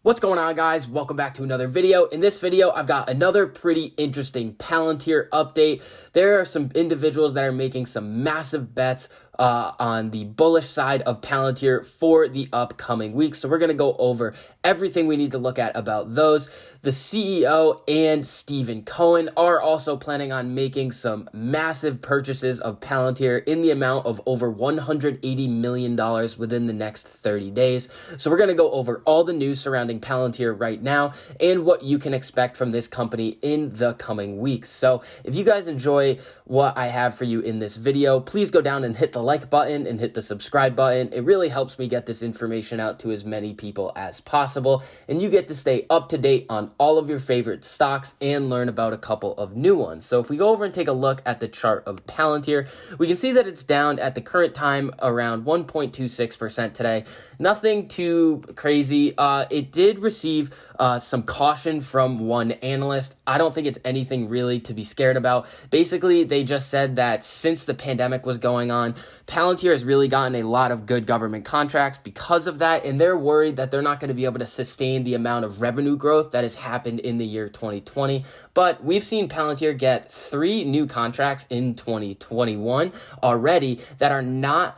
What's going on, guys? Welcome back to another video. In this video, I've got another pretty interesting Palantir update. There are some individuals that are making some massive bets on the bullish side of Palantir for the upcoming weeks. So we're going to go over everything we need to look at about those. The CEO and Stephen Cohen are also planning on making some massive purchases of Palantir in the amount of over $180 million within the next 30 days. So we're going to go over all the news surrounding Palantir right now and what you can expect from this company in the coming weeks. So if you guys enjoy what I have for you in this video, please go down and hit the like button and hit the subscribe button. It really helps me get this information out to as many people as possible, and you get to stay up to date on all of your favorite stocks and learn about a couple of new ones. So if we go over and take a look at the chart of Palantir, we can see that it's down at the current time around 1.26% today. Nothing too crazy. It did receive some caution from one analyst. I don't think it's anything really to be scared about. Basically, they just said that since the pandemic was going on, Palantir has really gotten a lot of good government contracts because of that, and they're worried that they're not going to be able to sustain the amount of revenue growth that has happened in the year 2020. But we've seen Palantir get 3 new contracts in 2021 already that are not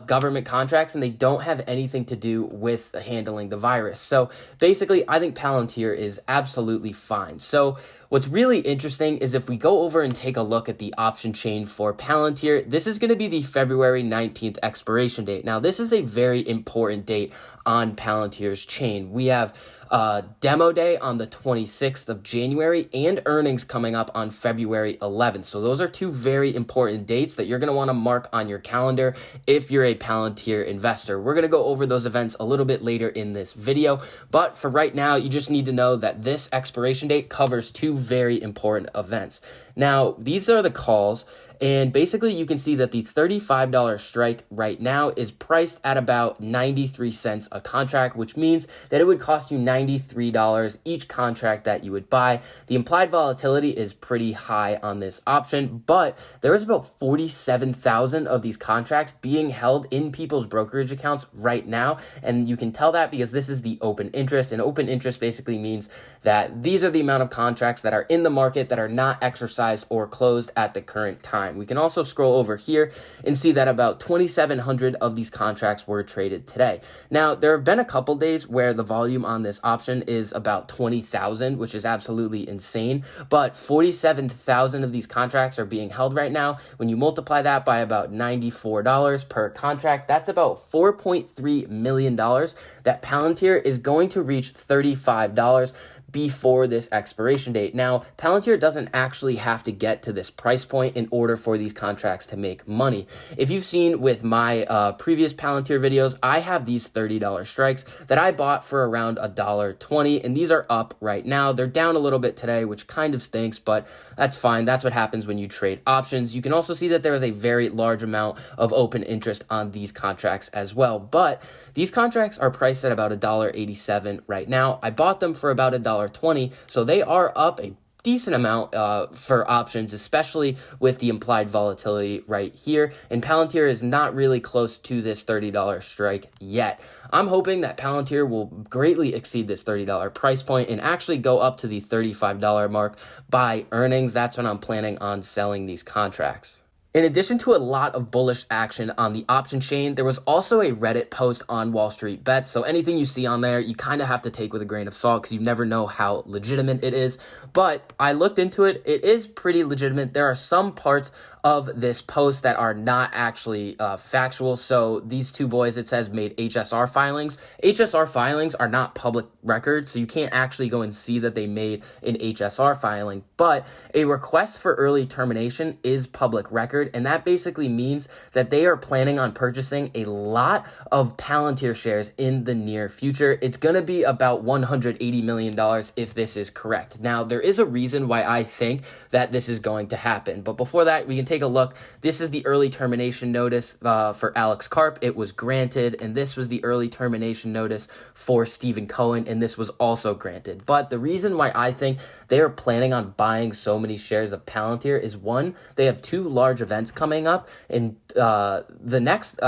government contracts, and they don't have anything to do with handling the virus. So basically, I think Palantir is absolutely fine. So what's really interesting is if we go over and take a look at the option chain for Palantir, this is going to be the February 19th expiration date. Now, this is a very important date on Palantir's chain. We have demo day on the 26th of January and earnings coming up on February 11th. So those are 2 very important dates that you're going to want to mark on your calendar if you're a Palantir investor. We're going to go over those events a little bit later in this video, but for right now, you just need to know that this expiration date covers 2 very important events. Now, these are the calls. And basically, you can see that the $35 strike right now is priced at about 93 cents a contract, which means that it would cost you $93 each contract that you would buy. The implied volatility is pretty high on this option, but there is about 47,000 of these contracts being held in people's brokerage accounts right now. And you can tell that because this is the open interest, and open interest basically means that these are the amount of contracts that are in the market that are not exercised or closed at the current time. We can also scroll over here and see that about 2,700 of these contracts were traded today. Now, there have been a couple days where the volume on this option is about 20,000, which is absolutely insane, but 47,000 of these contracts are being held right now. When you multiply that by about $94 per contract, that's about $4.3 million that Palantir is going to reach $35 before this expiration date. Now, Palantir doesn't actually have to get to this price point in order for these contracts to make money. If you've seen with my previous Palantir videos, I have these $30 strikes that I bought for around $1.20, and these are up right now. They're down a little bit today, which kind of stinks, but that's fine. That's what happens when you trade options. You can also see that there is a very large amount of open interest on these contracts as well, but these contracts are priced at about $1.87 right now. I bought them for about $1.20, so they are up a decent amount for options, especially with the implied volatility right here. And Palantir is not really close to this $30 strike yet. I'm hoping that Palantir will greatly exceed this $30 price point and actually go up to the $35 mark by earnings. That's when I'm planning on selling these contracts. In addition to a lot of bullish action on the option chain, there was also a Reddit post on Wall Street Bets. So anything you see on there, you kind of have to take with a grain of salt because you never know how legitimate it is. But I looked into it. It is pretty legitimate. There are some parts of this post that are not actually factual. So these 2 boys, it says, made HSR filings. HSR filings are not public records, so you can't actually go and see that they made an HSR filing. But a request for early termination is public record, and that basically means that they are planning on purchasing a lot of Palantir shares in the near future. It's going to be about $180 million if this is correct. Now, there is a reason why I think that this is going to happen. But before that, we can take take a look, this is the early termination notice for Alex Karp. It was granted, and this was the early termination notice for Stephen Cohen, and this was also granted. But the reason why I think they are planning on buying so many shares of Palantir is, one, they have two large events coming up, and the next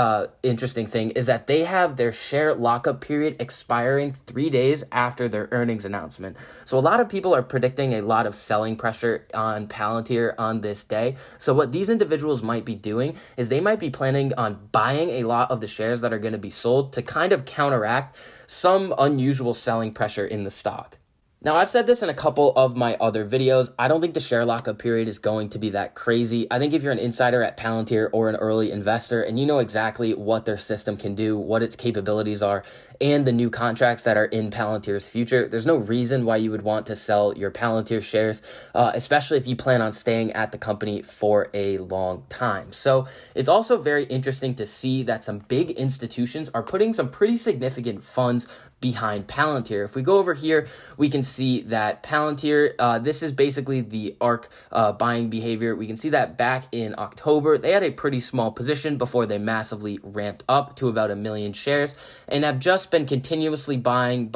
interesting thing is that they have their share lockup period expiring 3 days after their earnings announcement. So a lot of people are predicting a lot of selling pressure on Palantir on this day. So what these individuals might be doing is they might be planning on buying a lot of the shares that are going to be sold to kind of counteract some unusual selling pressure in the stock. Now, I've said this in a couple of my other videos. I don't think the share lockup period is going to be that crazy. I think if you're an insider at Palantir or an early investor and you know exactly what their system can do, what its capabilities are, and the new contracts that are in Palantir's future, there's no reason why you would want to sell your Palantir shares, especially if you plan on staying at the company for a long time. So it's also very interesting to see that some big institutions are putting some pretty significant funds behind Palantir. If we go over here, we can see that Palantir, this is basically the ARK buying behavior. We can see that back in October, they had a pretty small position before they massively ramped up to about 1 million shares and have just been continuously buying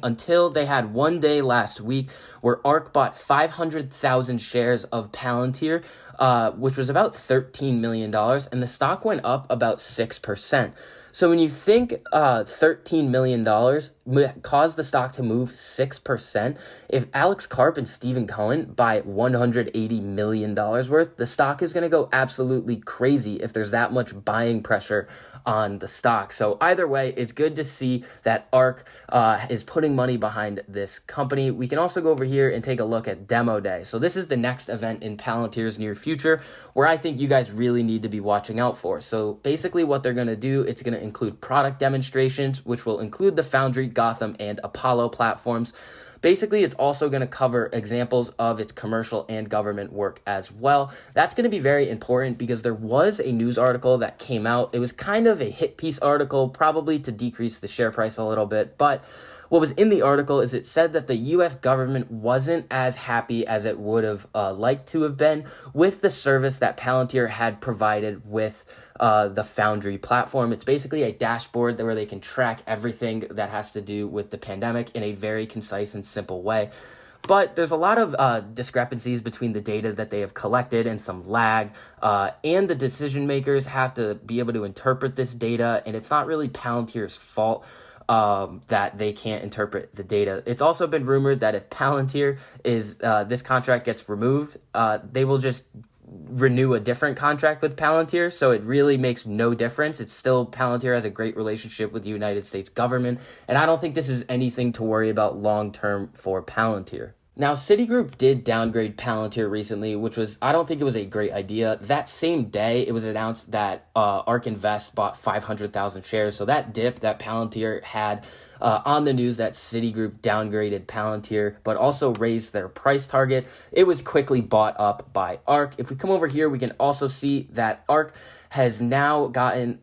until they had one day last week where ARK bought 500,000 shares of Palantir, which was about $13 million, and the stock went up about 6%. So when you think $13 million caused the stock to move 6%, if Alex Karp and Stephen Cohen buy $180 million worth, the stock is going to go absolutely crazy if there's that much buying pressure on the stock. So either way, it's good to see that ARK is putting money behind this company. We can also go over here and take a look at Demo Day. So this is the next event in Palantir's near future where I think you guys really need to be watching out for. So basically what they're going to do, it's going to include product demonstrations, which will include the Foundry, Gotham, and Apollo platforms. Basically, it's also going to cover examples of its commercial and government work as well. That's going to be very important because there was a news article that came out. It was kind of a hit piece article, probably to decrease the share price a little bit. But what was in the article is it said that the U.S. government wasn't as happy as it would have liked to have been with the service that Palantir had provided with the Foundry platform. It's basically a dashboard where they can track everything that has to do with the pandemic in a very concise and simple way. But there's a lot of discrepancies between the data that they have collected and some lag, and the decision makers have to be able to interpret this data, and it's not really Palantir's fault that they can't interpret the data. It's also been rumored that if Palantir is this contract gets removed, they will just renew a different contract with Palantir, so it really makes no difference. It's still Palantir has a great relationship with the United States government, and I don't think this is anything to worry about long term for Palantir. Now, Citigroup did downgrade Palantir recently, which was, I don't think it was a great idea. That same day, it was announced that ARK Invest bought 500,000 shares. So that dip that Palantir had on the news that Citigroup downgraded Palantir, but also raised their price target, it was quickly bought up by ARK. If we come over here, we can also see that ARK has now gotten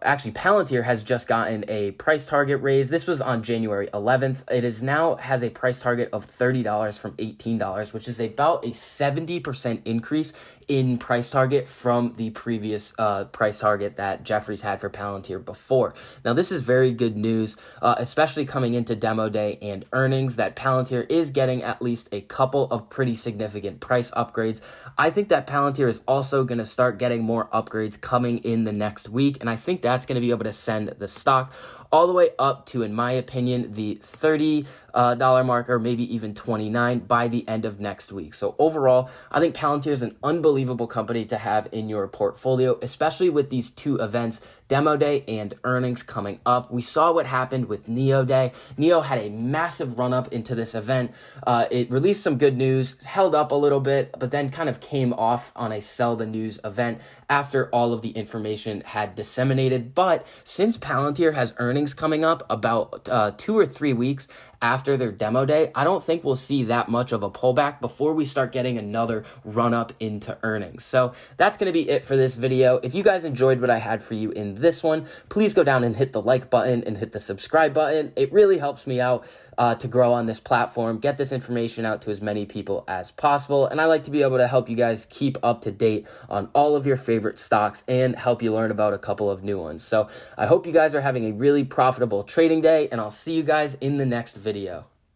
actually Palantir has just gotten a price target raise. This was on January 11th. It is now has a price target of $30 from $18, which is about a 70% increase in price target from the previous price target that Jefferies had for Palantir before. Now, this is very good news, especially coming into Demo Day and earnings, that Palantir is getting at least a couple of pretty significant price upgrades. I think that Palantir is also going to start getting more upgrades coming in the next week, and I think that's going to be able to send the stock all the way up to, in my opinion, the $30 mark, or maybe even $29 by the end of next week. So overall, I think Palantir is an unbelievable company to have in your portfolio, especially with these two events, Demo Day and earnings coming up. We saw what happened with Neo Day. Neo had a massive run up into this event. It released some good news, held up a little bit, but then kind of came off on a sell the news event after all of the information had disseminated. But since Palantir has earnings earnings coming up about 2 or 3 weeks after their demo day, I don't think we'll see that much of a pullback before we start getting another run up into earnings. So that's going to be it for this video. If you guys enjoyed what I had for you in this one, please go down and hit the like button and hit the subscribe button. It really helps me out to grow on this platform, get this information out to as many people as possible. And I like to be able to help you guys keep up to date on all of your favorite stocks and help you learn about a couple of new ones. So I hope you guys are having a really profitable trading day, and I'll see you guys in the next video.